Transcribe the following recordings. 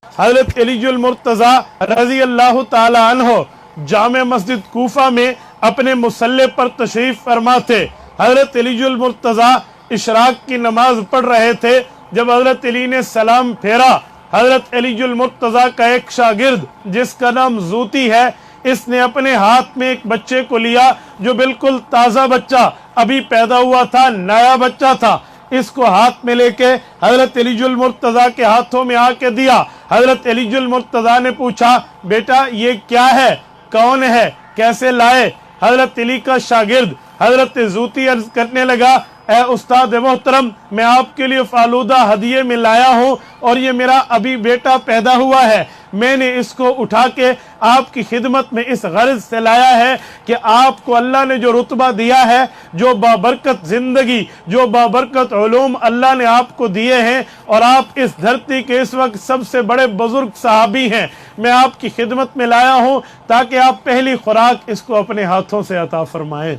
حضرت علی المرتضیٰ رضی اللہ تعالی عنہ جامع مسجد کوفہ میں اپنے مصلی پر تشریف فرما تھے۔ حضرت علی المرتضیٰ اشراق کی نماز پڑھ رہے تھے۔ جب حضرت علی نے سلام پھیرا، حضرت علی المرتضیٰ کا ایک شاگرد جس کا نام زوتی ہے، اس نے اپنے ہاتھ میں ایک بچے کو لیا جو بالکل تازہ بچہ ابھی پیدا ہوا تھا، نیا بچہ تھا۔ اس کو ہاتھ میں لے کے حضرت علی المرتضیٰ کے ہاتھوں میں آ کے دیا۔ حضرت علی المرتضیٰ نے پوچھا، بیٹا یہ کیا ہے، کون ہے، کیسے لائے؟ حضرت علی کا شاگرد حضرت زوتی عرض کرنے لگا، اے استاد محترم، میں آپ کے لیے فالودہ ہدیے میں لایا ہوں، اور یہ میرا ابھی بیٹا پیدا ہوا ہے۔ میں نے اس کو اٹھا کے آپ کی خدمت میں اس غرض سے لایا ہے کہ آپ کو اللہ نے جو رتبہ دیا ہے، جو بابرکت زندگی، جو بابرکت علوم اللہ نے آپ کو دیے ہیں، اور آپ اس دھرتی کے اس وقت سب سے بڑے بزرگ صحابی ہیں، میں آپ کی خدمت میں لایا ہوں تاکہ آپ پہلی خوراک اس کو اپنے ہاتھوں سے عطا فرمائیں۔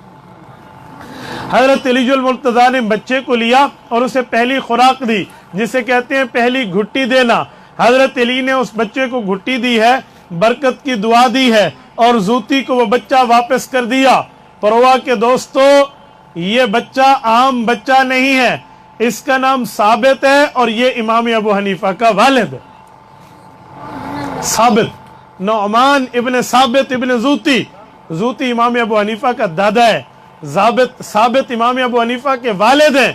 حضرت علی المرتضیٰ نے بچے کو لیا اور اسے پہلی خوراک دی، جسے کہتے ہیں پہلی گھٹی دینا۔ حضرت علی نے اس بچے کو گھٹی دی ہے، برکت کی دعا دی ہے، اور زوتی کو وہ بچہ واپس کر دیا۔ پروا کے دوستو، یہ بچہ عام بچہ نہیں ہے، اس کا نام ثابت ہے، اور یہ امام ابو حنیفہ کا والد ہے۔ ثابت، نعمان ابن ثابت ابن زوتی، زوتی امام ابو حنیفہ کا دادا ہے، ثابت امام ابو حنیفہ کے والد ہیں۔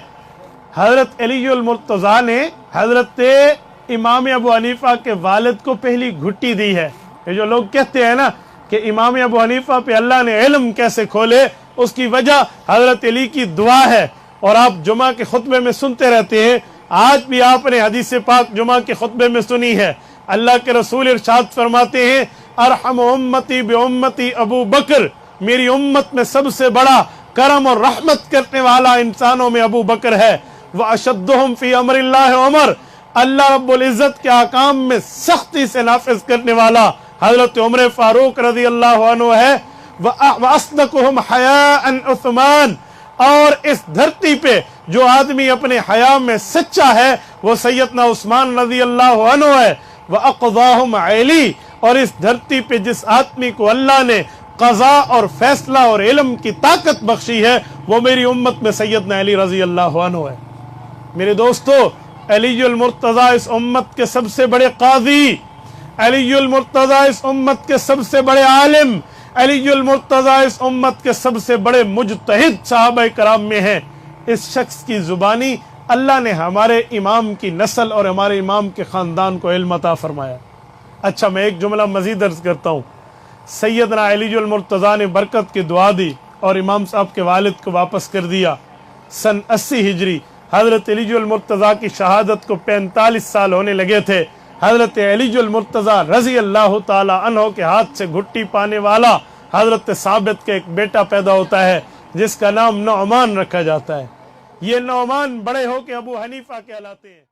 حضرت علی المرتضیٰ نے حضرت امام ابو حنیفہ کے والد کو پہلی گھٹی دی ہے۔ یہ جو لوگ کہتے ہیں نا کہ امام ابو حنیفہ پہ اللہ نے علم کیسے کھولے، اس کی وجہ حضرت علی کی دعا ہے، اور آپ جمعہ کے خطبے میں سنتے رہتے ہیں۔ آج بھی آپ نے حدیث پاک جمعہ کے خطبے میں سنی ہے۔ اللہ کے رسول ارشاد فرماتے ہیں، ارحم امتی بامتی ابو بکر، میری امت میں سب سے بڑا کرم اور رحمت کرنے والا انسانوں میں ابو بکر ہے۔ وَأَشَدُّهُمْ فِي أَمْرِ اللَّهِ عمر، اللہ رب العزت کے احکام میں سختی سے نافذ کرنے والا حضرت عمر فاروق رضی اللہ عنہ ہے۔ وَأَصْدَقُهُمْ حَيَاءً عثمان، اور اس دھرتی پہ جو آدمی اپنے حیا میں سچا ہے وہ سیدنا عثمان رضی اللہ عنہ ہے۔ وَأَقْضَاهُمْ عَلِي، اور اس دھرتی پہ جس آدمی کو اللہ نے قضا اور فیصلہ اور علم کی طاقت بخشی ہے وہ میری امت میں سیدنا علی رضی اللہ عنہ ہے۔ میرے دوستو، علی المرتضیٰ اس امت کے سب سے بڑے قاضی، علی المرتضیٰ اس امت کے سب سے بڑے عالم، علی المرتضیٰ اس امت کے سب سے بڑے مجتہد صحابہ کرام میں ہیں۔ اس شخص کی زبانی اللہ نے ہمارے امام کی نسل اور ہمارے امام کے خاندان کو علم عطا فرمایا۔ اچھا، میں ایک جملہ مزید عرض کرتا ہوں۔ سیدنا علی المرتضیٰ نے برکت کی دعا دی اور امام صاحب کے والد کو واپس کر دیا۔ سن 80 ہجری حضرت علی المرتضیٰ کی شہادت کو 45 سال ہونے لگے تھے۔ حضرت علی المرتضیٰ رضی اللہ تعالی عنہ کے ہاتھ سے گھٹی پانے والا حضرت ثابت کا ایک بیٹا پیدا ہوتا ہے جس کا نام نعمان رکھا جاتا ہے۔ یہ نعمان بڑے ہو کے ابو حنیفہ کہلاتے ہیں۔